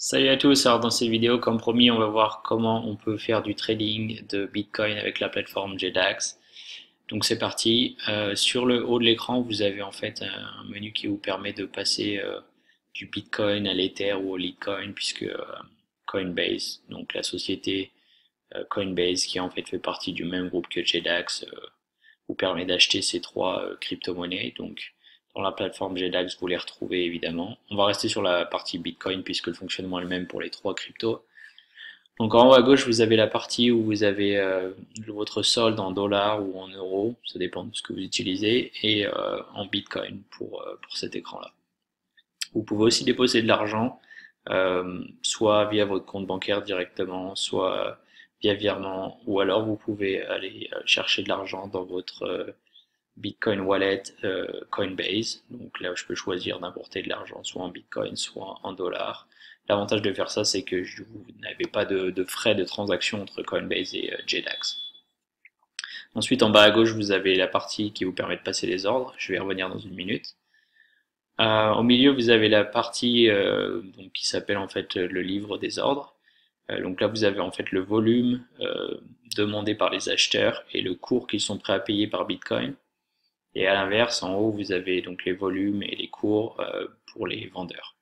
Salut à tous, alors dans cette vidéo, comme promis, on va voir comment on peut faire du trading de Bitcoin avec la plateforme JDAX. Donc c'est parti. Sur le haut de l'écran, vous avez en fait un menu qui vous permet de passer du Bitcoin à l'Ether ou au Litecoin, puisque Coinbase, donc la société Coinbase qui en fait partie du même groupe que JDAX, vous permet d'acheter ces trois crypto-monnaies. Donc, dans la plateforme GDAX, vous les retrouvez évidemment. On va rester sur la partie Bitcoin puisque le fonctionnement est le même pour les trois cryptos. Donc, en haut à gauche, vous avez la partie où vous avez votre solde en dollars ou en euros, ça dépend de ce que vous utilisez, et en Bitcoin pour cet écran-là. Vous pouvez aussi déposer de l'argent, soit via votre compte bancaire directement, soit via virement, ou alors vous pouvez aller chercher de l'argent dans votre Bitcoin Wallet Coinbase. Donc là, je peux choisir d'importer de l'argent soit en Bitcoin, soit en dollars. L'avantage de faire ça, c'est que vous n'avez pas de frais de transaction entre Coinbase et JDAX. Ensuite, en bas à gauche, vous avez la partie qui vous permet de passer les ordres. Je vais y revenir dans une minute. Au milieu, vous avez la partie donc, qui s'appelle en fait le livre des ordres. Donc là, vous avez en fait le volume demandé par les acheteurs et le cours qu'ils sont prêts à payer par Bitcoin. Et à l'inverse, en haut, vous avez donc les volumes et les cours pour les vendeurs.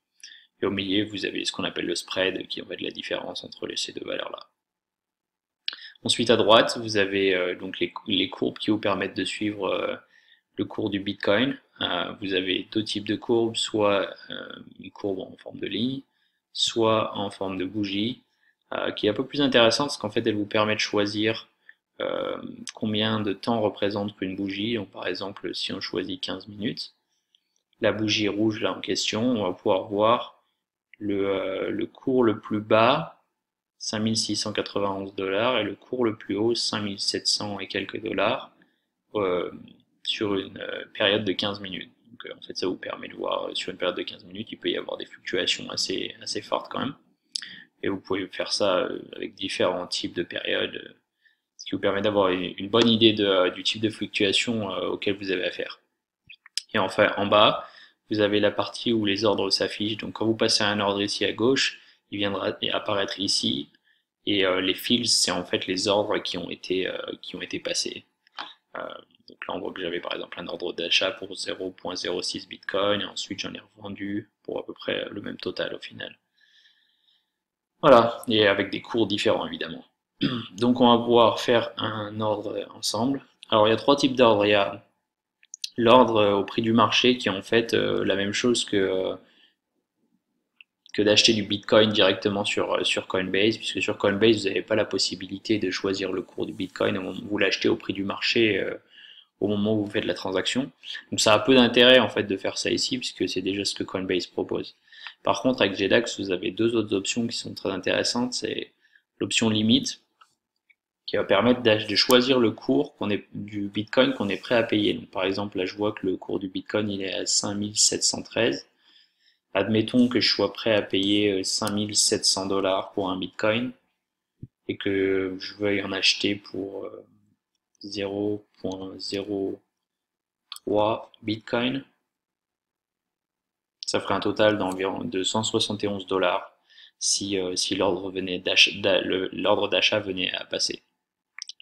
Et au milieu, vous avez ce qu'on appelle le spread, qui est en fait la différence entre ces deux valeurs-là. Ensuite, à droite, vous avez donc les courbes qui vous permettent de suivre le cours du Bitcoin. Vous avez deux types de courbes, soit une courbe en forme de ligne, soit en forme de bougie, qui est un peu plus intéressante parce qu'en fait, elle vous permet de choisir euh, combien de temps représente une bougie. Donc, par exemple, si on choisit 15 minutes, la bougie rouge là en question, on va pouvoir voir le cours le plus bas, 5691 dollars, et le cours le plus haut, 5700 et quelques dollars, euh, sur une période de 15 minutes. Donc, en fait, ça vous permet de voir sur une période de 15 minutes, il peut y avoir des fluctuations assez fortes quand même. Et vous pouvez faire ça avec différents types de périodes, ce qui vous permet d'avoir une bonne idée du type de fluctuation auquel vous avez affaire. Et enfin, en bas, vous avez la partie où les ordres s'affichent. Donc quand vous passez un ordre ici à gauche, il viendra apparaître ici. Et les fils, c'est en fait les ordres qui ont été passés. Euh, donc l'ordre que j'avais par exemple un ordre d'achat pour 0.06 Bitcoin, et ensuite j'en ai revendu pour à peu près le même total au final. Voilà, et avec des cours différents évidemment. Donc on va pouvoir faire un ordre ensemble. Alors il y a trois types d'ordres. Il y a l'ordre au prix du marché qui est en fait la même chose que d'acheter du Bitcoin directement sur Coinbase, puisque sur Coinbase, vous n'avez pas la possibilité de choisir le cours du Bitcoin au moment où vous l'achetez au prix du marché au moment où vous faites la transaction. Donc ça a peu d'intérêt en fait de faire ça ici, puisque c'est déjà ce que Coinbase propose. Par contre, avec JDAX, vous avez deux autres options qui sont très intéressantes. C'est l'option limite, qui va permettre de choisir le cours du Bitcoin qu'on est prêt à payer. Donc, par exemple, là, je vois que le cours du Bitcoin il est à 5713. Admettons que je sois prêt à payer 5700 dollars pour un Bitcoin et que je veuille en acheter pour 0.03 Bitcoin. Ça ferait un total d'environ de 171 dollars si l'ordre d'achat venait à passer.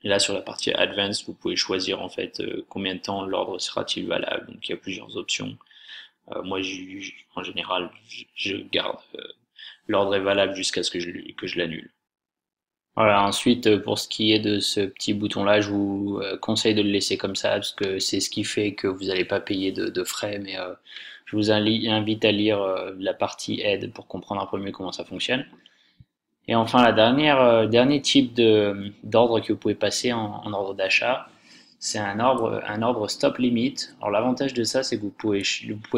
Et là, sur la partie Advanced, vous pouvez choisir en fait combien de temps l'ordre sera-t-il valable. Donc il y a plusieurs options. Moi, en général, je garde l'ordre est valable jusqu'à ce que je l'annule. Voilà, ensuite, pour ce qui est de ce petit bouton-là, je vous conseille de le laisser comme ça, parce que c'est ce qui fait que vous n'allez pas payer de frais, mais je vous invite à lire la partie aide pour comprendre un peu mieux comment ça fonctionne. Et enfin, dernier type d'ordre que vous pouvez passer en ordre d'achat, c'est un ordre stop limit. Alors l'avantage de ça, c'est que vous pouvez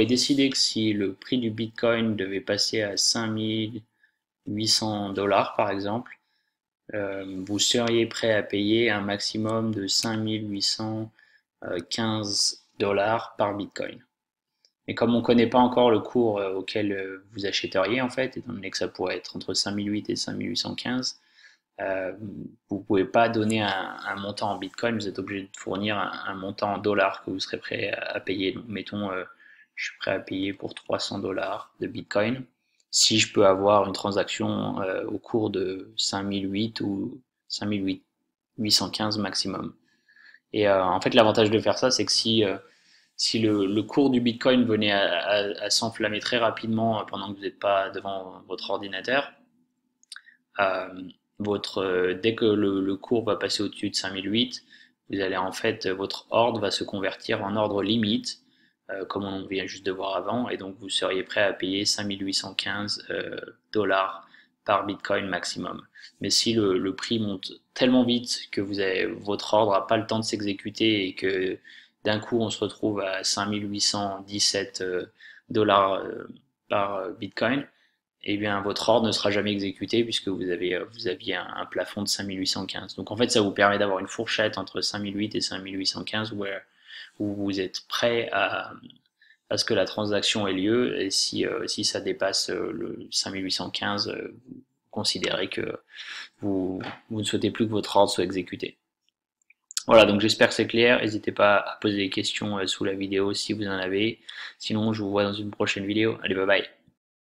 décider que si le prix du Bitcoin devait passer à 5800 dollars par exemple, vous seriez prêt à payer un maximum de 5815 dollars par Bitcoin. Mais comme on ne connaît pas encore le cours auquel vous achèteriez en fait, étant donné que ça pourrait être entre 5008 et 5815, vous ne pouvez pas donner un montant en Bitcoin, vous êtes obligé de fournir un montant en dollars que vous serez prêt à payer. Donc, mettons, je suis prêt à payer pour 300 dollars de Bitcoin. si je peux avoir une transaction au cours de 5008 ou 5815 maximum. Et en fait, l'avantage de faire ça, c'est que si le cours du Bitcoin venait à s'enflammer très rapidement pendant que vous n'êtes pas devant votre ordinateur, euh, dès que le cours va passer au-dessus de 5008, vous allez en fait, votre ordre va se convertir en ordre limite, comme on vient juste de voir avant, et donc vous seriez prêt à payer 5815 dollars par Bitcoin maximum. Mais si le prix monte tellement vite que votre ordre n'a pas le temps de s'exécuter et que d'un coup on se retrouve à 5817 dollars par Bitcoin, eh bien votre ordre ne sera jamais exécuté puisque vous aviez un plafond de 5815. Donc en fait, ça vous permet d'avoir une fourchette entre 5008 et 5815 où vous êtes prêt à ce que la transaction ait lieu, et si ça dépasse le 5815, vous considérez que vous ne souhaitez plus que votre ordre soit exécuté. Voilà, donc j'espère que c'est clair. N'hésitez pas à poser des questions sous la vidéo si vous en avez. Sinon, je vous vois dans une prochaine vidéo. Allez, bye bye.